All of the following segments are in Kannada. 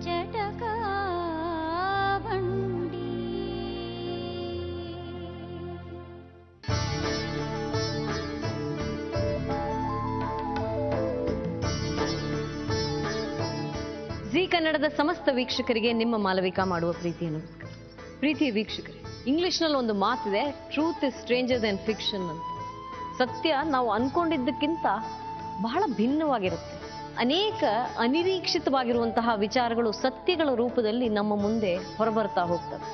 ಜಟಕಾ ಬಂಡಿ. ಜಿ ಕನ್ನಡದ ಸಮಸ್ತ ವೀಕ್ಷಕರಿಗೆ ನಿಮ್ಮ ಮಾಲವಿಕಾ ಮಾಡುವ ಪ್ರೀತಿಯ ನಮಸ್ಕಾರ. ಪ್ರೀತಿಯ ವೀಕ್ಷಕರೇ, ಇಂಗ್ಲಿಷ್ನಲ್ಲಿ ಒಂದು ಮಾತಿದೆ, truth is stranger than fiction ಅಂತ. ಸತ್ಯ ನಾವು ಅನ್ಕೊಂಡಿದ್ದಕ್ಕಿಂತ ಬಹಳ ಭಿನ್ನವಾಗಿರುತ್ತೆ. ಅನೇಕ ಅನಿರೀಕ್ಷಿತವಾಗಿರುವಂತಹ ವಿಚಾರಗಳು ಸತ್ಯಗಳ ರೂಪದಲ್ಲಿ ನಮ್ಮ ಮುಂದೆ ಹೊರಬರ್ತಾ ಹೋಗ್ತವೆ.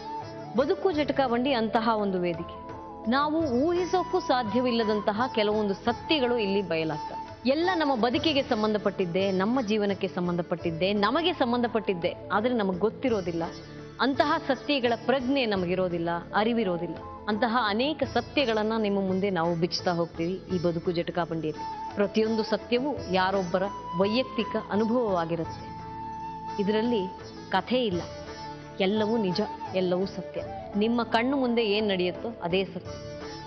ಬದುಕು ಜಟಕಾ ಬಂಡಿ ಅಂತಹ ಒಂದು ವೇದಿಕೆ. ನಾವು ಊಹಿಸೋಕ್ಕೂ ಸಾಧ್ಯವಿಲ್ಲದಂತಹ ಕೆಲವೊಂದು ಸತ್ಯಗಳು ಇಲ್ಲಿ ಬಯಲಾಗ್ತವೆ. ಎಲ್ಲ ನಮ್ಮ ಬದುಕಿಗೆ ಸಂಬಂಧಪಟ್ಟಿದ್ದೆ, ನಮ್ಮ ಜೀವನಕ್ಕೆ ಸಂಬಂಧಪಟ್ಟಿದ್ದೆ, ನಮಗೆ ಸಂಬಂಧಪಟ್ಟಿದ್ದೆ, ಆದರೆ ನಮಗೆ ಗೊತ್ತಿರೋದಿಲ್ಲ. ಅಂತಹ ಸತ್ಯಗಳ ಪ್ರಜ್ಞೆ ನಮಗಿರೋದಿಲ್ಲ, ಅರಿವಿರೋದಿಲ್ಲ. ಅಂತಹ ಅನೇಕ ಸತ್ಯಗಳನ್ನ ನಿಮ್ಮ ಮುಂದೆ ನಾವು ಬಿಚ್ಚುತ್ತಾ ಹೋಗ್ತೀವಿ ಈ ಬದುಕು ಜಟಕಾ ಬಂಡಿಯಲ್ಲಿ. ಪ್ರತಿಯೊಂದು ಸತ್ಯವೂ ಯಾರೊಬ್ಬರ ವೈಯಕ್ತಿಕ ಅನುಭವವಾಗಿರುತ್ತೆ. ಇದರಲ್ಲಿ ಕಥೆ ಇಲ್ಲ, ಎಲ್ಲವೂ ನಿಜ, ಎಲ್ಲವೂ ಸತ್ಯ. ನಿಮ್ಮ ಕಣ್ಣು ಮುಂದೆ ಏನು ನಡೆಯುತ್ತೋ ಅದೇ ಸತ್ಯ.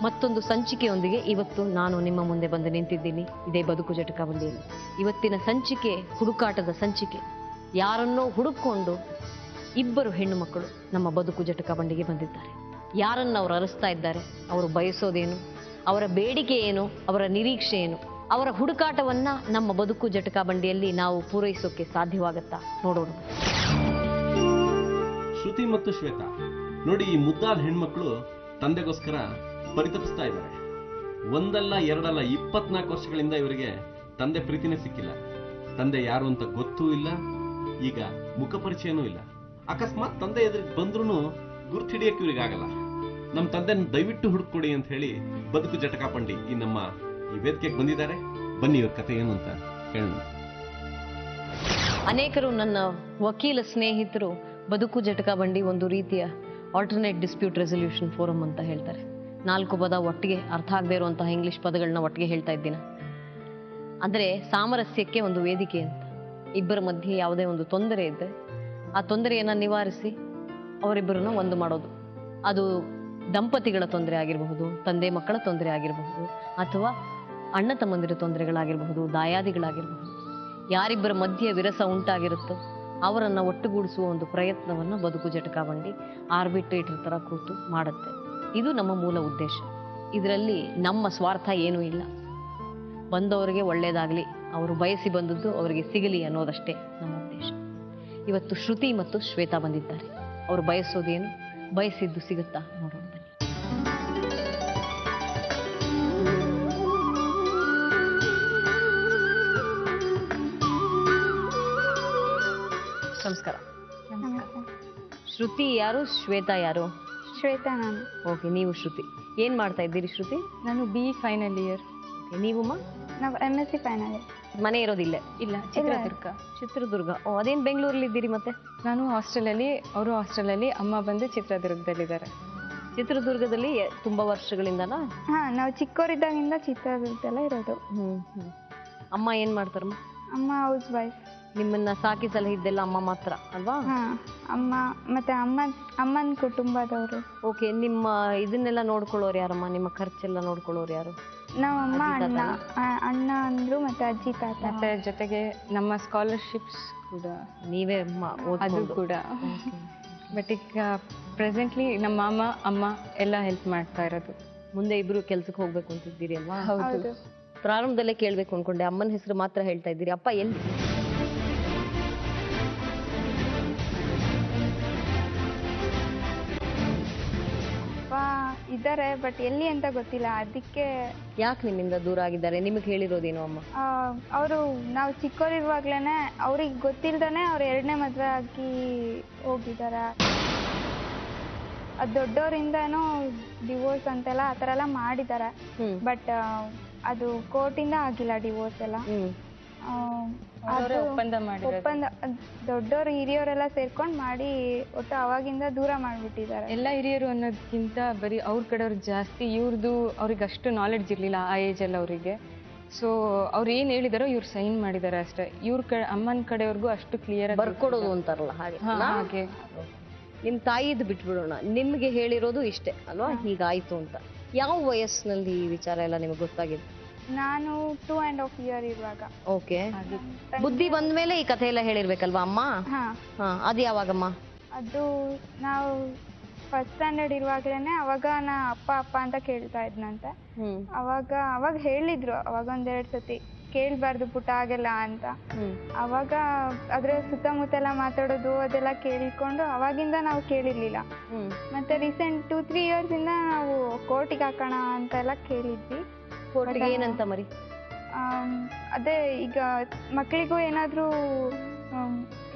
ಮತ್ತೊಂದು ಸಂಚಿಕೆಯೊಂದಿಗೆ ಇವತ್ತು ನಾನು ನಿಮ್ಮ ಮುಂದೆ ಬಂದು ನಿಂತಿದ್ದೀನಿ ಇದೇ ಬದುಕು ಜಟಕಾ ಬಂಡಿಯಲ್ಲಿ. ಇವತ್ತಿನ ಸಂಚಿಕೆ ಹುಡುಕಾಟದ ಸಂಚಿಕೆ. ಯಾರನ್ನೋ ಹುಡುಕೊಂಡು ಇಬ್ಬರು ಹೆಣ್ಣು ಮಕ್ಕಳು ನಮ್ಮ ಬದುಕು ಜಟಕಾ ಬಂಡಿಗೆ ಬಂದಿದ್ದಾರೆ. ಯಾರನ್ನು ಅವರು ಅರಸ್ತಾ ಇದ್ದಾರೆ, ಅವರು ಬಯಸೋದೇನು, ಅವರ ಬೇಡಿಕೆ ಏನು, ಅವರ ನಿರೀಕ್ಷೆ ಏನು, ಅವರ ಹುಡುಕಾಟವನ್ನ ನಮ್ಮ ಬದುಕು ಜಟಕಾ ಬಂಡಿಯಲ್ಲಿ ನಾವು ಪೂರೈಸೋಕೆ ಸಾಧ್ಯವಾಗತ್ತಾ ನೋಡೋಣ. ಶ್ರುತಿ ಮತ್ತು ಶ್ವೇತಾ ನೋಡಿ, ಈ ಮುದ್ದಾದ ಹೆಣ್ಮಕ್ಳು ತಂದೆಗೋಸ್ಕರ ಪರಿತಪಿಸ್ತಾ ಇದ್ದಾರೆ. ಒಂದಲ್ಲ ಎರಡಲ್ಲ 24 ವರ್ಷಗಳಿಂದ ಇವರಿಗೆ ತಂದೆ ಪ್ರೀತಿನೇ ಸಿಕ್ಕಿಲ್ಲ. ತಂದೆ ಯಾರು ಅಂತ ಗೊತ್ತೂ ಇಲ್ಲ, ಈಗ ಮುಖ ಪರಿಚಯನೂ ಇಲ್ಲ. ಅಕಸ್ಮಾತ್ ತಂದೆ ಎದುರಿಗೆ ಬಂದ್ರೂ ಗುರ್ತು ಹಿಡಿಯಕ್ಕೆ ಇವ್ರಿಗೆ ಆಗಲ್ಲ. ನಮ್ಮ ತಂದೆನ ದಯವಿಟ್ಟು ಹುಡುಕೊಡಿ ಅಂತ ಹೇಳಿ ಬದುಕು ಜಟಕಾ ಬಂಡಿ ಈ ನಮ್ಮ ಈ ವೇದಿಕೆಗೆ ಬಂದಿದ್ದಾರೆ. ಬನ್ನಿ ಇವ್ರ ಕಥೆ ಏನು ಅಂತ ಹೇಳೋಣ. ಅನೇಕರು ನನ್ನ ವಕೀಲ ಸ್ನೇಹಿತರು ಬದುಕು ಜಟಕಾ ಬಂಡಿ ಒಂದು ರೀತಿಯ ಆಲ್ಟರ್ನೇಟ್ ಡಿಸ್ಪ್ಯೂಟ್ ರೆಸಲ್ಯೂಷನ್ ಫೋರಮ್ ಅಂತ ಹೇಳ್ತಾರೆ. 4 ಪದ ಒಟ್ಟಿಗೆ ಅರ್ಥ ಆಗದೆ ಇರುವಂತಹ ಇಂಗ್ಲಿಷ್ ಪದಗಳನ್ನ ಒಟ್ಟಿಗೆ ಹೇಳ್ತಾ ಇದ್ದೀನಿ. ಅಂದ್ರೆ ಸಾಮರಸ್ಯಕ್ಕೆ ಒಂದು ವೇದಿಕೆ ಅಂತ. ಇಬ್ಬರ ಮಧ್ಯೆ ಯಾವುದೇ ಒಂದು ತೊಂದರೆ ಇದ್ದರೆ ಆ ತೊಂದರೆಯನ್ನ ನಿವಾರಿಸಿ ಅವರಿಬ್ಬರನ್ನ ಒಂದು ಮಾಡೋದು. ಅದು ದಂಪತಿಗಳ ತೊಂದರೆ ಆಗಿರಬಹುದು, ತಂದೆ ಮಕ್ಕಳ ತೊಂದರೆ ಆಗಿರಬಹುದು, ಅಥವಾ ಅಣ್ಣ ತಮ್ಮಂದಿರ ತೊಂದರೆಗಳಾಗಿರಬಹುದು, ದಾಯಾದಿಗಳಾಗಿರಬಹುದು. ಯಾರಿಬ್ಬರ ಮಧ್ಯೆ ವಿರಸ ಉಂಟಾಗಿರುತ್ತೋ ಅವರನ್ನ ಒಟ್ಟುಗೂಡಿಸುವ ಒಂದು ಪ್ರಯತ್ನವನ್ನ ಬದುಕು ಜಟಕಾ ಬಂಡಿ ಆರ್ಬಿಟ್ರೇಟರ್ ತರ ಕೂತು ಮಾಡುತ್ತೆ. ಇದು ನಮ್ಮ ಮೂಲ ಉದ್ದೇಶ. ಇದರಲ್ಲಿ ನಮ್ಮ ಸ್ವಾರ್ಥ ಏನೂ ಇಲ್ಲ. ಬಂದವರಿಗೆ ಒಳ್ಳೇದಾಗ್ಲಿ, ಅವರು ಬಯಸಿ ಬಂದದ್ದು ಅವರಿಗೆ ಸಿಗಲಿ ಅನ್ನೋದಷ್ಟೇ ನಮ್ಮ ಉದ್ದೇಶ. ಇವತ್ತು ಶ್ರುತಿ ಮತ್ತು ಶ್ವೇತಾ ಬಂದಿದ್ದಾರೆ. ಅವರು ಬಯಸೋದೇನು, ಬಯಸಿದ್ದು ಸಿಗುತ್ತಾ ನೋಡೋಣ ಬನ್ನಿ. ನಮಸ್ಕಾರ. ಶ್ರುತಿ ಯಾರು, ಶ್ವೇತಾ ಯಾರು? ಶ್ವೇತಾ ನಾನು. ಓಕೆ, ನೀವು ಶ್ರುತಿ. ಏನ್ ಮಾಡ್ತಾ ಇದ್ದೀರಿ ಶ್ರುತಿ? ನಾನು BE ಫೈನಲ್ ಇಯರ್. ನೀವಮ್ಮ? ನಾವು MSc ಫೈನಲ್ ಇಯರ್. ಮನೆ ಇರೋದಿಲ್ಲ? ಇಲ್ಲ, ಚಿತ್ರದುರ್ಗ. ಚಿತ್ರದುರ್ಗ. ಓ, ಅದೇನ್ ಬೆಂಗಳೂರಲ್ಲಿ ಇದ್ದೀರಿ ಮತ್ತೆ? ನಾನು ಹಾಸ್ಟೆಲಲ್ಲಿ, ಅವರು ಹಾಸ್ಟೆಲಲ್ಲಿ, ಅಮ್ಮ ಬಂದು ಚಿತ್ರದುರ್ಗದಲ್ಲಿದ್ದಾರೆ. ಚಿತ್ರದುರ್ಗದಲ್ಲಿ ತುಂಬಾ ವರ್ಷಗಳಿಂದನಾ? ಹಾ, ನಾವು ಚಿಕ್ಕವರಿದ್ದಾಗಿಂದ ಚಿತ್ರದುರ್ಗದಲ್ಲೇ ಇರೋದು. ಅಮ್ಮ ಏನ್ ಮಾಡ್ತಾರಮ್ಮ? ಅಮ್ಮ ಹೌಸ್ ವೈಫ್. ನಿಮ್ಮನ್ನ ಸಾಕಿ ಸಲಹಿದ್ದೆಲ್ಲ ಅಮ್ಮ ಮಾತ್ರ ಅಲ್ವಾ? ಹಾ, ಅಮ್ಮ ಮತ್ತೆ ಅಮ್ಮನ ಕುಟುಂಬದವರು. ಓಕೆ, ನಿಮ್ಮ ಇದನ್ನೆಲ್ಲ ನೋಡ್ಕೊಳ್ಳೋರು ಯಾರಮ್ಮ? ನಿಮ್ಮ ಖರ್ಚೆಲ್ಲ ನೋಡ್ಕೊಳ್ಳೋರು ಯಾರು? ನಾವು ಅಮ್ಮ, ಅಣ್ಣ ಅಂದ್ರು, ಮತ್ತೆ ಅಜ್ಜಿ ತಾತ, ಮತ್ತೆ ಜೊತೆಗೆ ನಮ್ಮ ಸ್ಕಾಲರ್ಶಿಪ್ಸ್ ಕೂಡ ನೀವೇ ಅದು ಕೂಡ. ಬಟ್ ಈಗ ಪ್ರೆಸೆಂಟ್ಲಿ ನಮ್ಮ ಮಾಮ ಅಮ್ಮ ಎಲ್ಲ ಹೆಲ್ಪ್ ಮಾಡ್ತಾ ಇರೋದು. ಮುಂದೆ ಇಬ್ರು ಕೆಲ್ಸಕ್ಕೆ ಹೋಗ್ಬೇಕು ಅಂತಿದ್ದೀರಿ ಅಲ್ವಾ? ಹೌದು. ಪ್ರಾರಂಭದಲ್ಲೇ ಕೇಳ್ಬೇಕು ಅನ್ಕೊಂಡೆ, ಅಮ್ಮನ ಹೆಸರು ಮಾತ್ರ ಹೇಳ್ತಾ ಇದ್ದೀರಿ. ಅಪ್ಪ ಎಲ್ಲಿ? ಇದ್ದಾರೆ, ಬಟ್ ಎಲ್ಲಿ ಅಂತ ಗೊತ್ತಿಲ್ಲ. ಅದಕ್ಕೆ. ಯಾಕೆ ನಿಮ್ಮಿಂದ ದೂರ ಆಗಿದ್ದಾರೆ? ನಿಮಗೆ ಹೇಳಿರೋದೇನು ಅಮ್ಮ? ಅವರು ನಾವು ಚಿಕ್ಕವರಿರುವಾಗ್ಲೇನೆ ಅವ್ರಿಗೆ ಗೊತ್ತಿಲ್ದಾನೆ ಅವ್ರು 2ನೇ ಮದುವೆ ಆಗಿ ಹೋಗಿದ್ದಾರೆ. ಅದು ದೊಡ್ಡವರಿಂದನೂ ಡಿವೋರ್ಸ್ ಅಂತೆಲ್ಲ ಆ ಥರ ಎಲ್ಲ ಮಾಡಿದ್ದಾರೆ. ಬಟ್ ಅದು ಕೋರ್ಟಿಂದ ಆಗಿಲ್ಲ ಡಿವೋರ್ಸ್ ಎಲ್ಲ. ಒಪ್ಪಂದ ದೊಡ್ಡವರು ಹಿರಿಯವರೆಲ್ಲ ಸೇರ್ಕೊಂಡು ಮಾಡಿ ಒಟ್ಟು ಅವಾಗಿಂದ ದೂರ ಮಾಡಿಬಿಟ್ಟಿದ್ದಾರೆ. ಎಲ್ಲ ಹಿರಿಯರು ಅನ್ನೋದಕ್ಕಿಂತ ಬರೀ ಅವ್ರ ಕಡೆಯವ್ರು ಜಾಸ್ತಿ, ಇವ್ರದ್ದು ಅವ್ರಿಗೆ ಅಷ್ಟು ನಾಲೆಡ್ಜ್ ಇರಲಿಲ್ಲ ಆ ಏಜಲ್ಲಿ ಅವರಿಗೆ. ಸೊ ಅವ್ರು ಏನು ಹೇಳಿದಾರೋ ಇವ್ರು ಸೈನ್ ಮಾಡಿದ್ದಾರೆ ಅಷ್ಟೇ. ಇವ್ರ ಅಮ್ಮನ ಕಡೆಯವ್ರಿಗೂ ಅಷ್ಟು ಕ್ಲಿಯರ್ ಆಗಿ ಬರ್ಕೊಡೋದು ಅಂತಾರಲ್ಲ ಹಾಗೆ. ಹಾಗೆ ನಿಮ್ಮ ತಾಯಿದು ಬಿಟ್ಬಿಡೋಣ, ನಿಮ್ಗೆ ಹೇಳಿರೋದು ಇಷ್ಟೇ ಅಲ್ವಾ, ಹೀಗಾಯ್ತು ಅಂತ. ಯಾವ ವಯಸ್ಸಿನಲ್ಲಿ ಈ ವಿಚಾರ ಎಲ್ಲ ನಿಮಗೆ ಗೊತ್ತಾಗಿದೆ? ನಾನು 2.5 ಇಯರ್ ಇರುವಾಗ. ಓಕೆ. ಬುದ್ಧಿ ಬಂದ ಮೇಲೆ ಈ ಕಥೆ ಎಲ್ಲ ಹೇಳಿರ್ಬೇಕಲ್ವಾ ಅಮ್ಮ? ಹಾ, ಅದು ಯಾವಾಗಮ್ಮ? ಅದು ನಾವು ಫಸ್ಟ್ ಸ್ಟ್ಯಾಂಡರ್ಡ್ ಇರುವಾಗ್ಲೇನೆ ಅವಾಗ ನಾ ಅಪ್ಪ ಅಪ್ಪ ಅಂತ ಕೇಳ್ತಾ ಇದ್ನಂತೆ. ಅವಾಗ ಹೇಳಿದ್ರು, ಅವಾಗ ಒಂದೆರಡು ಸತಿ ಕೇಳ್ಬಾರ್ದು ಪುಟ್ಟ ಹಾಗೆಲ್ಲ ಅಂತ. ಅವಾಗ ಅದ್ರ ಸುತ್ತಮುತ್ತೆಲ್ಲ ಮಾತಾಡೋದು ಅದೆಲ್ಲ ಕೇಳಿಕೊಂಡು ಅವಾಗಿಂದ ನಾವು ಕೇಳಿರ್ಲಿಲ್ಲ. ಮತ್ತೆ ರೀಸೆಂಟ್ 2-3 ಇಯರ್ಸ್ ಇಂದ ನಾವು ಕೋರ್ಟಿಗೆ ಹಾಕೋಣ ಅಂತ ಎಲ್ಲ ಕೇಳಿದ್ವಿ. ಕೋರ್ಟಿಗೆ ಏನಂತ ಮರಿ? ಅದೇ ಈಗ ಮಕ್ಕಳಿಗೂ ಏನಾದ್ರೂ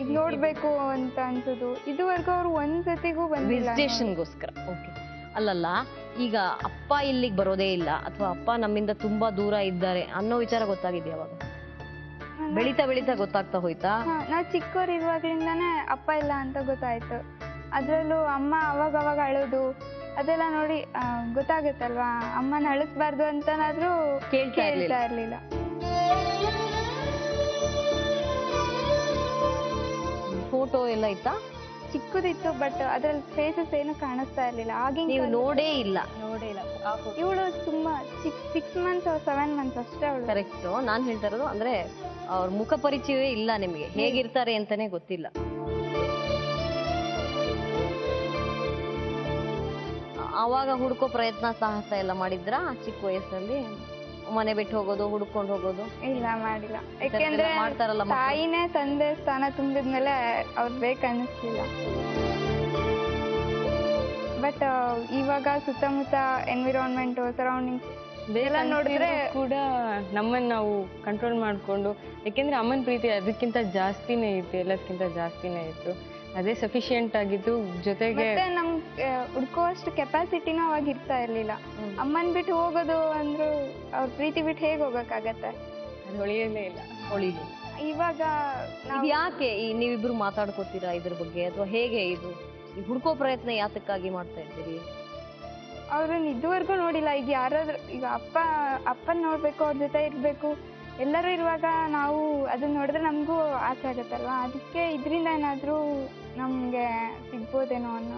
ಈಗ ನೋಡ್ಬೇಕು ಅಂತ ಅನ್ಸೋದು. ಇದುವರೆಗೂ ಅವ್ರು ಒಂದ್ಸತಿಗೂ ಬಂದಿಲ್ಲ. ವಿಸಿಟೇಷನ್ಗೋಸ್ಕರ. ಓಕೆ. ಅಲ್ಲಲ್ಲ, ಈಗ ಅಪ್ಪ ಇಲ್ಲಿಗೆ ಬರೋದೇ ಇಲ್ಲ ಅಥವಾ ಅಪ್ಪ ನಮ್ಮಿಂದ ತುಂಬಾ ದೂರ ಇದ್ದಾರೆ ಅನ್ನೋ ವಿಚಾರ ಗೊತ್ತಾಗಿದ್ಯಾ ಅವಾಗ? ಬೆಳಿತಾ ಬೆಳಿತಾ ಗೊತ್ತಾಗ್ತಾ ಹೋಯ್ತಾ? ನಾವು ಚಿಕ್ಕವ್ರು ಇರುವಾಗ್ಲಿಂದಾನೇ ಅಪ್ಪ ಇಲ್ಲ ಅಂತ ಗೊತ್ತಾಯ್ತು. ಅದ್ರಲ್ಲೂ ಅಮ್ಮ ಅವಾಗ ಅಳೋದು ಅದೆಲ್ಲ ನೋಡಿ ಗೊತ್ತಾಗುತ್ತಲ್ವಾ, ಅಮ್ಮನ ಅಳಿಸ್ಬಾರ್ದು ಅಂತನಾದ್ರೂ ಕೇಳ್ತಾ ಇರ್ಲಿಲ್ಲ. ಫೋಟೋ ಎಲ್ಲ ಇತ್ತಾ? ಚಿಕ್ಕದಿತ್ತು, ಬಟ್ ಅದ್ರಲ್ಲಿ ಫೇಸಸ್ ಏನು ಕಾಣಿಸ್ತಾ ಇರ್ಲಿಲ್ಲ. ಆಗಿನ ನೀವು ನೋಡೇ ಇಲ್ಲ? ಇವಳು ತುಂಬಾ 6 ಮಂತ್ಸ್ 7 ಮಂತ್ಸ್ ಅಷ್ಟೇ ಅವಳು. ಕರೆಕ್ಟ್. ನಾನ್ ಹೇಳ್ತಾ ಇರೋದು ಅಂದ್ರೆ ಅವ್ರ ಮುಖ ಪರಿಚಯವೇ ಇಲ್ಲ ನಿಮ್ಗೆ, ಹೇಗಿರ್ತಾರೆ ಅಂತಾನೆ ಗೊತ್ತಿಲ್ಲ. ಆವಾಗ ಹುಡ್ಕೋ ಪ್ರಯತ್ನ ಸಾಹಸ ಎಲ್ಲ ಮಾಡಿದ್ರಾ ಚಿಕ್ಕ ವಯಸ್ಸಲ್ಲಿ? ಮನೆ ಬಿಟ್ಟು ಹೋಗೋದು, ಹುಡ್ಕೊಂಡು ಹೋಗೋದು? ಇಲ್ಲ, ಮಾಡಿಲ್ಲ. ಯಾಕೆಂದ್ರೆ ಮಾಡ್ತಾರಲ್ಲ, ತಾಯಿನೇ ತಂದೆ ಸ್ಥಾನ ತುಂಬಿದ್ಮೇಲೆ ಅವ್ರು ಬೇಕನ್ನಿಸ್ಲಿಲ್ಲ. ಬಟ್ ಇವಾಗ ಸುತ್ತಮುತ್ತ ಎನ್ವಿರಾನ್ಮೆಂಟ್, ಸರೌಂಡಿಂಗ್ಸ್ ಎಲ್ಲ ನೋಡಿದ್ರೆ ಕೂಡ ನಮ್ಮನ್ನ ನಾವು ಕಂಟ್ರೋಲ್ ಮಾಡ್ಕೊಂಡು, ಯಾಕೆಂದ್ರೆ ಅಮ್ಮನ ಪ್ರೀತಿ ಅದಕ್ಕಿಂತ ಜಾಸ್ತಿನೇ ಇತ್ತು, ಎಲ್ಲದಕ್ಕಿಂತ ಜಾಸ್ತಿನೇ ಇತ್ತು. ಅದೇ ಸಫಿಶಿಯಂಟ್ ಆಗಿದ್ದು. ಜೊತೆಗೆ ನಮ್ಗೆ ಹುಡ್ಕೋಷ್ಟು ಕೆಪಾಸಿಟಿನೂ ಅವಾಗ ಇರ್ತಾ ಇರ್ಲಿಲ್ಲ. ಅಮ್ಮನ್ ಬಿಟ್ಟು ಹೋಗೋದು ಅಂದ್ರು ಅವ್ರ ಪ್ರೀತಿ ಬಿಟ್ಟು ಹೇಗೆ ಹೋಗಕ್ಕಾಗತ್ತೆ? ಅದು ಹೊಳಿಯಲೇ ಇಲ್ಲ. ಇವಾಗ ಯಾಕೆ ನೀವಿಬ್ರು ಮಾತಾಡ್ಕೋತೀರಾ ಇದ್ರ ಬಗ್ಗೆ, ಅಥವಾ ಹೇಗೆ ಇದು ಈ ಹುಡ್ಕೋ ಪ್ರಯತ್ನ ಯಾತಕ್ಕಾಗಿ ಮಾಡ್ತಾ ಇದ್ದೀರಿ? ಅವ್ರನ್ನ ಇದುವರೆಗೂ ನೋಡಿಲ್ಲ. ಈಗ ಯಾರಾದ್ರೂ ಈಗ ಅಪ್ಪನ್ ನೋಡ್ಬೇಕು, ಅವ್ರ ಜೊತೆ ಇರ್ಬೇಕು, ಎಲ್ಲರೂ ಇರುವಾಗ ನಾವು ಅದನ್ನ ನೋಡಿದ್ರೆ ನಮಗೂ ಆಸೆ ಆಗತ್ತಲ್ವಾ, ಅದಕ್ಕೆ ಇದರಿಂದ ಏನಾದ್ರೂ ನಮ್ಗೆ ಸಿಗ್ಬೋದೇನೋ ಅನ್ನೋ.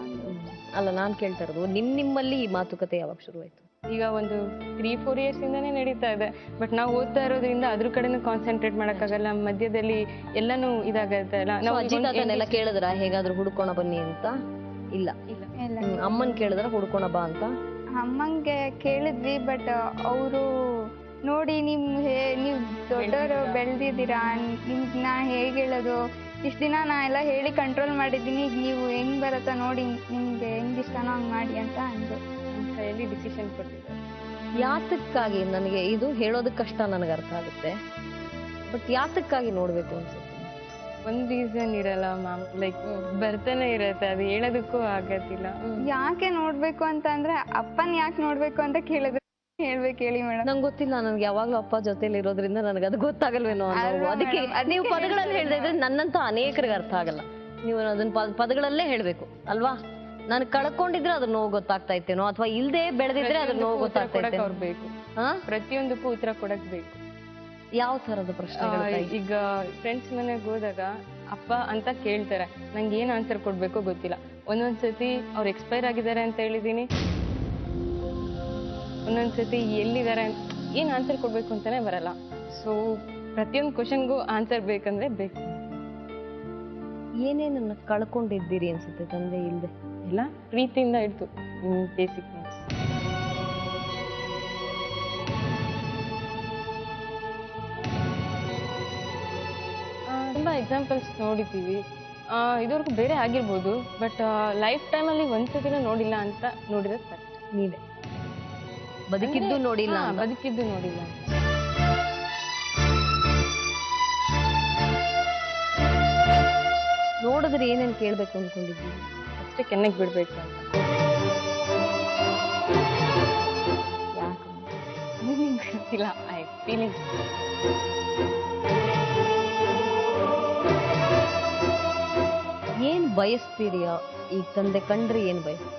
ಅಲ್ಲ, ನಾನ್ ಕೇಳ್ತಾ ಇರೋದು ನಿಮ್ಮಲ್ಲಿ ಈ ಮಾತುಕತೆ ಯಾವಾಗ ಶುರುವಾಯ್ತು? ಈಗ ಒಂದು 3-4 ಇಯರ್ಸ್ ಇಂದಾನೇ ನಡೀತಾ ಇದೆ. ಬಟ್ ನಾವು ಓದ್ತಾ ಇರೋದ್ರಿಂದ ಅದ್ರ ಕಡೆನೂ ಕಾನ್ಸಂಟ್ರೇಟ್ ಮಾಡಕ್ಕಾಗಲ್ಲ. ಮಧ್ಯದಲ್ಲಿ ಎಲ್ಲಾನು ಇದಾಗತ್ತೆ ಅಲ್ಲ. ನಾವು ಅಜ್ಜಿ ತಾತನೆಲ್ಲ ಕೇಳಿದ್ರ ಹೇಗಾದ್ರೂ ಹುಡ್ಕೋಣ ಬನ್ನಿ ಅಂತ? ಇಲ್ಲ. ಅಮ್ಮನ್ ಕೇಳಿದ್ರ ಹುಡ್ಕೋಣ ಬಾ ಅಂತ? ಅಮ್ಮಂಗೆ ಕೇಳಿದ್ವಿ, ಬಟ್ ಅವರು ನೋಡಿ ನೀವ್ ದೊಡ್ಡವರು ಬೆಳೆದಿದ್ದೀರಾ, ನಿಮ್ಗೆ ನಾ ಹೇಗೆ ಹೇಳೋದು, ಇಷ್ಟು ದಿನ ನಾ ಎಲ್ಲ ಹೇಳಿ ಕಂಟ್ರೋಲ್ ಮಾಡಿದ್ದೀನಿ, ಈಗ ನೀವು ಹೆಂಗ್ ಬರತ್ತ ನೋಡಿ, ನಿಮ್ಗೆ ಹೆಂಗ್ ಇಷ್ಟನೋ ಹಂಗ್ ಮಾಡಿ ಅಂತ ಅಂದ್ರು. ಕೈಯಲ್ಲಿ ಡಿಸಿಷನ್ ಕೊಟ್ಟಿದ್ದಾರೆ. ಯಾತಕ್ಕಾಗಿ? ನನಗೆ ಇದು ಹೇಳೋದಕ್ಕೆ ಕಷ್ಟ, ನನಗೆ ಅರ್ಥ ಆಗುತ್ತೆ, ಬಟ್ ಯಾತಕ್ಕಾಗಿ ನೋಡ್ಬೇಕು ಅನ್ಸುತ್ತೆ? ಒಂದ್ ರೀಸನ್ ಇರಲ್ಲ ಮ್ಯಾಮ್, ಲೈಕ್ ಬರ್ತಾನೆ ಇರತ್ತೆ, ಅದು ಹೇಳೋದಕ್ಕೂ ಆಗತ್ತಿಲ್ಲ. ಯಾಕೆ ನೋಡ್ಬೇಕು ಅಂತ ಅಂದ್ರೆ, ಅಪ್ಪನ್ ಯಾಕೆ ನೋಡ್ಬೇಕು ಅಂತ ಕೇಳಿದ್ರೆ ಹೇಳ್ಬೇಕು, ಹೇಳಿ ಮೇಡಮ್. ನಂಗೆ ಗೊತ್ತಿಲ್ಲ, ನನ್ಗೆ ಯಾವಾಗ್ಲೂ ಅಪ್ಪ ಜೊತೆಲಿ ಇರೋದ್ರಿಂದ ನನಗೆ ಅದು ಗೊತ್ತಾಗಲ್ವೇನೋ ಅನ್ನೋ. ಅದಕ್ಕೆ ನೀವು ಪದಗಳಲ್ಲಿ ಹೇಳ್ದಿದ್ರೆ ನನ್ನಂತ ಅನೇಕರಿಗೆ ಅರ್ಥ ಆಗಲ್ಲ. ನೀವು ಅದನ್ನ ಪದಗಳಲ್ಲೇ ಹೇಳ್ಬೇಕು ಅಲ್ವಾ? ನಾನು ಕಳ್ಕೊಂಡಿದ್ರೆ ಅದ್ರ ನೋವು ಗೊತ್ತಾಗ್ತಾ ಇತ್ತೇನೋ, ಅಥವಾ ಇಲ್ದೇ ಬೆಳೆದಿದ್ರೆ ಅದ್ರ ನೋವು ಗೊತ್ತಾಗ್ತಾ ಇತ್ತು. ಅವ್ರು ಬೇಕು, ಪ್ರತಿಯೊಂದಕ್ಕೂ ಉತ್ತರ ಕೊಡಕ್ ಬೇಕು. ಯಾವ ತರದ ಪ್ರಶ್ನೆಗಳು? ಈಗ ಫ್ರೆಂಡ್ಸ್ ಮನೆಗೆ ಹೋದಾಗ ಅಪ್ಪ ಅಂತ ಕೇಳ್ತಾರೆ, ನಂಗೆ ಏನ್ ಆನ್ಸರ್ ಕೊಡ್ಬೇಕೋ ಗೊತ್ತಿಲ್ಲ. ಒಂದೊಂದ್ಸತಿ ಅವ್ರು ಎಕ್ಸ್ಪೈರ್ ಆಗಿದ್ದಾರೆ ಅಂತ ಹೇಳಿದೀನಿ, ಒಂದೊಂದ್ಸತಿ ಎಲ್ಲಿದ್ದಾರೆ ಏನ್ ಆನ್ಸರ್ ಕೊಡ್ಬೇಕು ಅಂತಾನೆ ಬರಲ್ಲ. ಸೊ ಪ್ರತಿಯೊಂದು ಕ್ವಶನ್ಗೂ ಆನ್ಸರ್ ಬೇಕಂದ್ರೆ ಬೇಕು. ಏನೇನನ್ನ ಕಳ್ಕೊಂಡಿದ್ದೀರಿ ಅನ್ಸುತ್ತೆ ತಂದೆ ಇಲ್ದೆ? ಎಲ್ಲ ಪ್ರೀತಿಯಿಂದ ಇಡ್ತು ಬೇಸಿಕ್ ನೀಡ್ಸ್. ತುಂಬಾ ಎಕ್ಸಾಂಪಲ್ಸ್ ನೋಡಿದ್ದೀವಿ. ಇದುವರೆಗೂ ಬೇರೆ ಆಗಿರ್ಬೋದು, ಬಟ್ ಲೈಫ್ ಟೈಮಲ್ಲಿ ಒಂದ್ಸತಿನೂ ನೋಡಿಲ್ಲ ಅಂತ ನೋಡಿದ್ರೆ ನೀವೇ ಬದುಕಿದ್ದು ನೋಡಿಲ್ಲ? ಬದುಕಿದ್ದು ನೋಡಿಲ್ಲ. ನೋಡಿದ್ರೆ ಏನೇನು ಕೇಳ್ಬೇಕು ಅನ್ಕೊಂಡಿದ್ದೀವಿ? ಅಷ್ಟೇ ಕೆನ್ನಕ್ಕೆ ಬಿಡ್ಬೇಕು ಅಂತ. ಯಾಕೆ ಗೊತ್ತಿಲ್ಲ, ಫೀಲಿಂಗ್. ಏನ್ ಬಯಸ್ತೀರಿ ಈಗ ತಂದೆ ಕಂಡ್ರೆ? ಏನ್ ಬಯಸ್ತೀರಿ?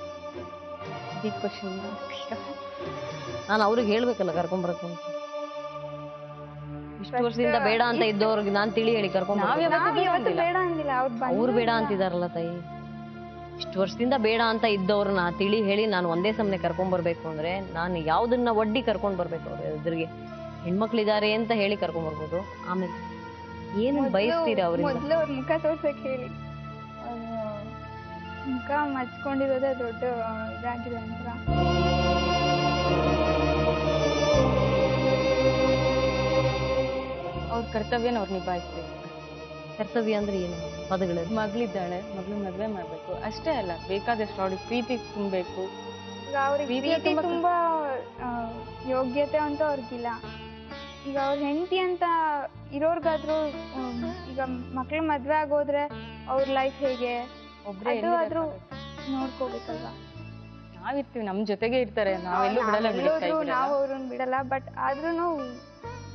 Big question. ನಾನು ಅವ್ರಿಗೆ ಹೇಳ್ಬೇಕಲ್ಲ ಕರ್ಕೊಂಡ್ಬರಕು ಅಂತ. ಇಷ್ಟು ವರ್ಷದಿಂದ ಬೇಡ ಅಂತ ಇದ್ದವ್ರಿಗೆ ನಾನು ತಿಳಿ ಹೇಳಿ ಕರ್ಕೊಂಡ್ ಅವ್ರು ಬೇಡ ಅಂತಿದಾರಲ್ಲ ತಾಯಿ. ಇಷ್ಟು ವರ್ಷದಿಂದ ಬೇಡ ಅಂತ ಇದ್ದವ್ರನ್ನ ತಿಳಿ ಹೇಳಿ ನಾನು ಒಂದೇ ಸಮನೆ ಕರ್ಕೊಂಡ್ ಬರ್ಬೇಕು ಅಂದ್ರೆ ನಾನು ಯಾವ್ದನ್ನ ಒಡ್ಡಿ ಕರ್ಕೊಂಡ್ ಬರ್ಬೇಕು ಅವ್ರ ಎದುರಿಗೆ? ಹೆಣ್ಮಕ್ಳಿದ್ದಾರೆ ಅಂತ ಹೇಳಿ ಕರ್ಕೊಂಡ್ಬರ್ಬೋದು, ಆಮೇಲೆ ಏನು ಬಯಸ್ತೀರಾ ಅವ್ರಿಗೆ? ಮೊದಲು ಅವ್ರ ಮುಖ ತೋರ್ಸಕ್ ಹೇಳಿ. ಮುಖ ಮಚ್ಕೊಂಡಿರೋದೇ ದೊಡ್ಡ ಇದಾಗಿದೆ ಅಂತ. ಅವ್ರ ಕರ್ತವ್ಯನ ಅವ್ರು ನಿಭಾಯಿಸ್ಬೇಕು. ಕರ್ತವ್ಯ ಅಂದ್ರೆ ಏನು? ಪದಗಳು. ಮಗಳಿದ್ದಾಳೆ, ಮಗಳು ಮದ್ವೆ ಮಾಡ್ಬೇಕು ಅಷ್ಟೇ ಅಲ್ಲ, ಬೇಕಾದಷ್ಟು ಅವ್ರಿಗೆ ಪ್ರೀತಿ ತುಂಬಬೇಕು. ಈಗ ಅವ್ರಿಗೆ ಪ್ರೀತಿ ತುಂಬಾ ಯೋಗ್ಯತೆ ಅಂತ ಅವ್ರಿಗಿಲ್ಲ. ಈಗ ಅವ್ರ ಹೆಂಡತಿ ಅಂತ ಇರೋರ್ಗಾದ್ರು ಈಗ ಮಕ್ಳು ಮದ್ವೆ ಆಗೋದ್ರೆ ಅವ್ರ ಲೈಫ್ ಹೇಗೆ ಒಬ್ರೇ ಆದ್ರೂ ನೋಡ್ಕೋಬೇಕಲ್ವಾ. ನಾವಿರ್ತೀವಿ, ನಮ್ ಜೊತೆಗೆ ಇರ್ತಾರೆ, ನಾವೆಲ್ಲೂ ಬಿಡಲ್ಲ, ನಾವು ಅವ್ರನ್ನ ಬಿಡಲ್ಲ, ಬಟ್ ಆದ್ರೂ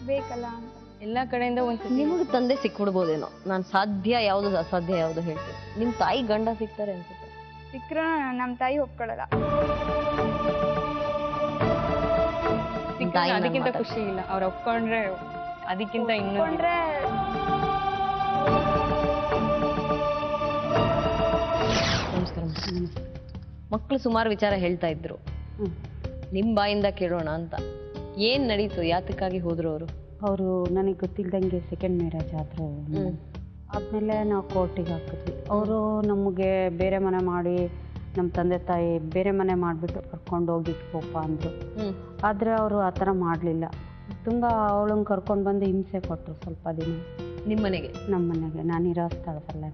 ಬೇಕಲ್ಲ ಅಂತ ಎಲ್ಲಾ ಕಡೆಯಿಂದ ಒಂದ್ಸತಿ. ನಿಮಗೆ ತಂದೆ ಸಿಕ್ಬಿಡ್ಬೋದೇನೋ, ನಾನು ಸಾಧ್ಯ ಯಾವ್ದು ಅಸಾಧ್ಯ ಯಾವ್ದು ಹೇಳ್ತೀನಿ. ನಿಮ್ ತಾಯಿ ಗಂಡ ಸಿಗ್ತಾರೆ ಅನ್ಸುತ್ತೆ. ಸಿಕ್ಕರೂ ನಮ್ಮ ತಾಯಿ ಒಪ್ಕೊಳ್ಳಲ್ಲ. ಅದಕ್ಕಿಂತ ಖುಷಿ ಇಲ್ಲ, ಅವ್ರು ಒಪ್ಕೊಂಡ್ರೆ ಅದಕ್ಕಿಂತ ಇನ್ನೂ. ನಮಸ್ಕಾರ. ಮಕ್ಕಳು ಸುಮಾರು ವಿಚಾರ ಹೇಳ್ತಾ ಇದ್ರು, ನಿಮ್ ಬಾಯಿಂದ ಕೇಳೋಣ ಅಂತ. ಏನ್ ನಡೀತು, ಯಾತಕ್ಕಾಗಿ ಹೋದ್ರು ಅವರು? ಅವರು ನನಗೆ ಗೊತ್ತಿಲ್ದಂಗೆ ಸೆಕೆಂಡ್ ಮ್ಯಾರೇಜ್ ಆದರು. ಆದಮೇಲೆ ನಾವು ಕೋರ್ಟಿಗೆ ಹಾಕಿದ್ವಿ. ಅವರು ನಮಗೆ ಬೇರೆ ಮನೆ ಮಾಡಿ, ನಮ್ಮ ತಂದೆ ತಾಯಿ ಬೇರೆ ಮನೆ ಮಾಡಿಬಿಟ್ಟು ಕರ್ಕೊಂಡು ಹೋಗಿಟ್ಕೋಪ ಅಂದರು. ಆದರೆ ಅವರು ಆ ಥರ ಮಾಡಲಿಲ್ಲ. ತುಂಬ ಅವಳನ್ನ ಕರ್ಕೊಂಡು ಬಂದು ಹಿಂಸೆ ಕೊಟ್ಟರು ಸ್ವಲ್ಪ ದಿನ. ನಿಮ್ಮ ಮನೆಗೆ? ನಮ್ಮ ಮನೆಗೆ, ನಾನಿರೋ ಸ್ಥಳದಲ್ಲೇ.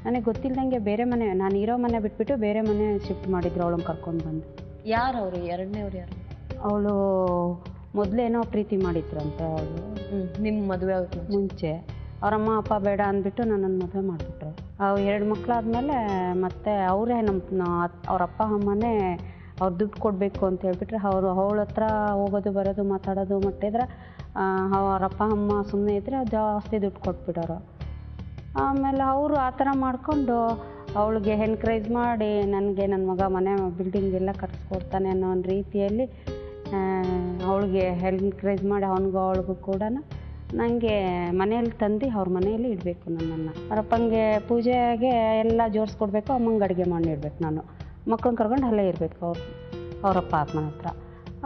ನನಗೆ ಗೊತ್ತಿಲ್ದಂಗೆ ಬೇರೆ ಮನೆ, ನಾನು ಇರೋ ಮನೆ ಬಿಟ್ಬಿಟ್ಟು ಬೇರೆ ಮನೆ ಶಿಫ್ಟ್ ಮಾಡಿದ್ರು ಅವಳನ್ನ ಕರ್ಕೊಂಡು ಬಂದು. ಯಾರು ಅವರು? ಎರಡನೇವ್ರು ಯಾರು? ಅವಳು ಮೊದಲೇನೋ ಪ್ರೀತಿ ಮಾಡಿದ್ರಂತೆ ಅವಳು. ನಿಮ್ಮ ಮದುವೆ ಮುಂಚೆ ಅವರಮ್ಮ ಅಪ್ಪ ಬೇಡ ಅಂದ್ಬಿಟ್ಟು ನನ್ನನ್ನು ಮದುವೆ ಮಾಡಿಬಿಟ್ರು. ಅವು 2 ಮಕ್ಕಳಾದ್ಮೇಲೆ ಮತ್ತೆ ಅವರೇ ಅವ್ರ ಅಪ್ಪ ಅಮ್ಮನೇ ಅವ್ರು ದುಡ್ಡು ಕೊಡಬೇಕು ಅಂತ ಹೇಳ್ಬಿಟ್ರೆ ಅವಳ ಹತ್ರ ಹೋಗೋದು ಬರೋದು ಮಾತಾಡೋದು ಮಟ್ಟಿದ್ರೆ ಅವ್ರ ಅಪ್ಪ ಅಮ್ಮ ಸುಮ್ಮನೆ ಇದ್ದರೆ ಜಾಸ್ತಿ ದುಡ್ಡು ಕೊಟ್ಬಿಡೋರು. ಆಮೇಲೆ ಅವರು ಆ ಥರ ಮಾಡಿಕೊಂಡು ಅವಳಿಗೆ ಎನ್ಕರೇಜ್ ಮಾಡಿ, ನನಗೆ ನನ್ನ ಮಗ ಮನೆ ಬಿಲ್ಡಿಂಗ್ ಎಲ್ಲ ಕಟ್ಸ್ಕೊಡ್ತಾನೆ ಅನ್ನೋ ಒಂದು ರೀತಿಯಲ್ಲಿ ಅವಳಿಗೆ ಎನ್ಕರೇಜ್ ಮಾಡಿ ಅವನಿಗೂ ಅವಳಿಗೂ ಕೂಡ ನನಗೆ ಮನೆಯಲ್ಲಿ ತಂದು ಅವ್ರ ಮನೆಯಲ್ಲಿ ಇಡಬೇಕು ನನ್ನನ್ನು. ಅವರಪ್ಪಂಗೆ ಪೂಜೆಗೆ ಎಲ್ಲ ಜೋಡಿಸ್ಕೊಡ್ಬೇಕು, ಅಮ್ಮಂಗೆ ಅಡುಗೆ ಮಾಡಿ ಇಡಬೇಕು. ನಾನು ಮಕ್ಕಳನ್ನ ಕರ್ಕೊಂಡು ಅಲ್ಲೇ ಇರಬೇಕು. ಅವರಪ್ಪ ಅಮ್ಮನ ಹತ್ರ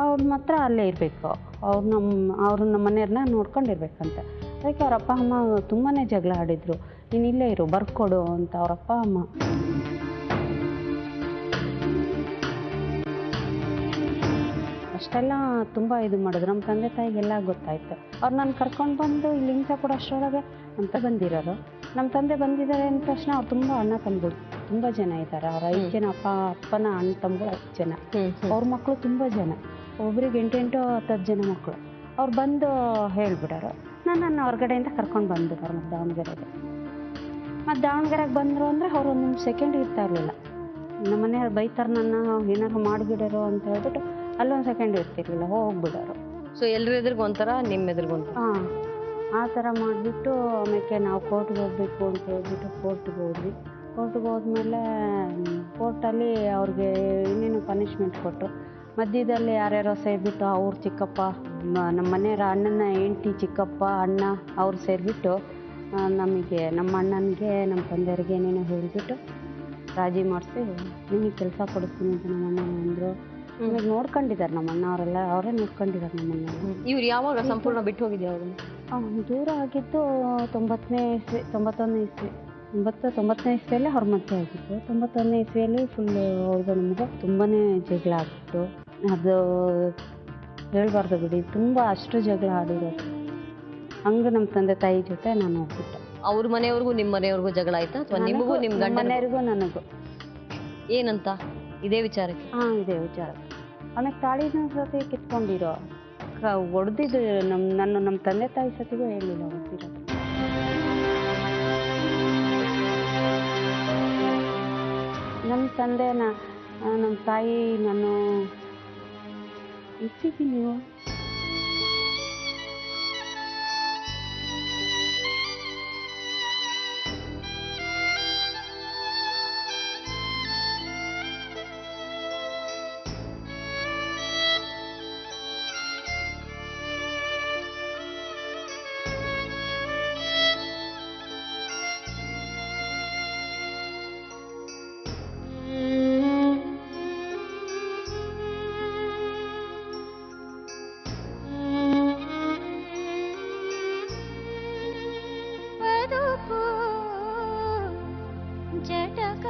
ಅವ್ರ ಮಾತ್ರ ಅಲ್ಲೇ ಇರಬೇಕು. ಅವರು ನಮ್ಮ ಮನೆಯವ್ರನ್ನ ನೋಡ್ಕೊಂಡಿರ್ಬೇಕಂತೆ. ಅದಕ್ಕೆ ಅವರಪ್ಪ ಅಮ್ಮ ತುಂಬಾ ಜಗಳ ಆಡಿದರು. ನೀನು ಇಲ್ಲೇ ಇರು, ಬರ್ಕೊಡು ಅಂತ ಅವರಪ್ಪ ಅಮ್ಮ. ಅಷ್ಟೆಲ್ಲ ತುಂಬ ಇದು ಮಾಡಿದ್ರು. ನಮ್ಮ ತಂದೆ ತಾಯಿಗೆಲ್ಲ ಗೊತ್ತಾಯಿತು. ಅವ್ರು ನಾನು ಕರ್ಕೊಂಡು ಬಂದು ಇಲ್ಲಿ ಹಿಂಸೆ ಕೊಡೋ ಅಷ್ಟರೊಳಗೆ ಅಂತ ಬಂದಿರೋರು. ನಮ್ಮ ತಂದೆ ಬಂದಿದ್ದಾರೆ ಅಂದ ತಕ್ಷಣ ಅವ್ರು ತುಂಬ ಅಣ್ಣ ತಮ್ಮಗಳು ತುಂಬ ಜನ ಇದ್ದಾರೆ. ಅವ್ರ 5 ಜನ, ಅಪ್ಪನ ಅಣ್ಣ ತಮ್ಮಗಳು 5 ಜನ. ಅವ್ರ ಮಕ್ಕಳು ತುಂಬ ಜನ, ಒಬ್ರಿಗೆ 8 10 ಜನ ಮಕ್ಕಳು. ಅವ್ರು ಬಂದು ಹೇಳಿಬಿಡೋರು. ನನ್ನ ಹೊರಗಡೆಯಿಂದ ಕರ್ಕೊಂಡು ಬಂದ್ಬಿಟ್ಟವ್ರು ಮತ್ತು ದಾವಣಗೆರೆಗೆ. ಮತ್ತು ದಾವಣಗೆರೆಗೆ ಬಂದರು ಅಂದರೆ ಅವ್ರು 1 ನಿಮಿಷ ಸೆಕೆಂಡ್ ಇರ್ತಾ ಇರಲಿಲ್ಲ. ನಮ್ಮ ಮನೆಯವ್ರು ಬೈತಾರೆ, ನನ್ನ ಏನಾದ್ರು ಮಾಡಿಬಿಡೋರು ಅಂತ ಹೇಳ್ಬಿಟ್ಟು ಅಲ್ಲೊಂದು ಸೆಕೆಂಡ್ ಇರ್ತಿರ್ಲಿಲ್ಲ, ಹೋಗ್ಬಿಡೋರು. ಸೊ ಎಲ್ಲರ ಎದುರಿಗೆ ಒಂಥರ, ನಿಮ್ಮ ಎದುರಿಗೊಂಥರ. ಆ ಥರ ಮಾಡಿಬಿಟ್ಟು ಆಮೇಲೆ ನಾವು ಕೋರ್ಟ್ಗೆ ಹೋಗಬೇಕು ಅಂತ ಹೇಳ್ಬಿಟ್ಟು ಕೋರ್ಟ್ಗೆ ಹೋದ್ವಿ. ಕೋರ್ಟ್ಗೆ ಹೋದ್ಮೇಲೆ ಕೋರ್ಟಲ್ಲಿ ಅವ್ರಿಗೆ ಇನ್ನೇನು ಪನಿಷ್ಮೆಂಟ್ ಕೊಟ್ಟರು. ಮಧ್ಯದಲ್ಲಿ ಯಾರ್ಯಾರೋ ಸೇರಿಬಿಟ್ಟು ಅವ್ರ ಚಿಕ್ಕಪ್ಪ, ನಮ್ಮ ಮನೆಯವರ ಅಣ್ಣನ ಹೆಂಡತಿ ಚಿಕ್ಕಪ್ಪ ಅಣ್ಣ ಅವ್ರು ಸೇರಿಬಿಟ್ಟು ನಮಗೆ, ನಮ್ಮ ಅಣ್ಣನಿಗೆ ನಮ್ಮ ತಂದೆಯವ್ರಿಗೆ ಏನೇನೋ ಹೇಳಿಬಿಟ್ಟು ರಾಜಿ ಮಾಡಿಸಿ ನಿಮಗೆ ಕೆಲಸ ಕೊಡಿಸ್ತೀನಿ ಅಂತ ನಮ್ಮ ಅಣ್ಣ ಅಂದರು. ಆಮೇಲೆ ನೋಡ್ಕೊಂಡಿದ್ದಾರೆ ನಮ್ಮ ಅಣ್ಣ ಅವರೆಲ್ಲ, ಅವರೇ ನೋಡ್ಕೊಂಡಿದ್ದಾರೆ ನಮ್ಮ ಅಣ್ಣ. ಇವ್ರು ಯಾವಾಗ ಸಂಪೂರ್ಣ ಬಿಟ್ಟು ಹೋಗಿದ್ದೆ ಅವರು? ದೂರ ಆಗಿದ್ದು 91ನೇ ಇಸ್ವಿಯಲ್ಲೇ ಅವ್ರ ಮದುವೆ ಆಗಿತ್ತು. 91ನೇ ಇಸ್ವಿಯಲ್ಲಿ ಫುಲ್ಲು ಅವ್ರದ್ದು ನಮಗೆ ತುಂಬಾ ಜಗಳ ಆಗಿತ್ತು. ಅದು ಹೇಳ್ಬಾರ್ದು ಬಿಡಿ, ತುಂಬ ಅಷ್ಟು ಜಗಳ ಆಡಿರೋದು. ಹಂಗೆ ನಮ್ಮ ತಂದೆ ತಾಯಿ ಜೊತೆ ನಾನು ಹೋಗ್ಬಿಟ್ಟೆ. ಅವ್ರ ಮನೆಯವ್ರಿಗೂ ನಿಮ್ಮ ಮನೆಯವ್ರಿಗೂ ಜಗಳ ಆಯ್ತಾ, ಅಥವಾ ನಿಮಗೂ ನಿಮ್ಮ ಗಂಡ ಮನೆಯವ್ರಿಗೂ ನನಗೂ? ಏನಂತ? ಇದೇ ವಿಚಾರಕ್ಕೆ? ಇದೇ ವಿಚಾರಕ್ಕೆ. ಆಮೇಲೆ ತಾಳಿನ ಸತಿ ಕಿತ್ಕೊಂಡಿರೋ, ಹೊಡೆದಿದ್ದು ನಮ್ಮ ತಂದೆ ತಾಯಿ ಸತಿಗೂ ಹೇಳಿಲ್ಲ ಹೊಡೆದಿರೋದು. ನಮ್ಮ ತಂದೆನ, ನಮ್ಮ ತಾಯಿ, ನಾನು ಇರ್ತಿದ್ದೀನಿ ನೀವು ಬದುಕು ಜಟಕ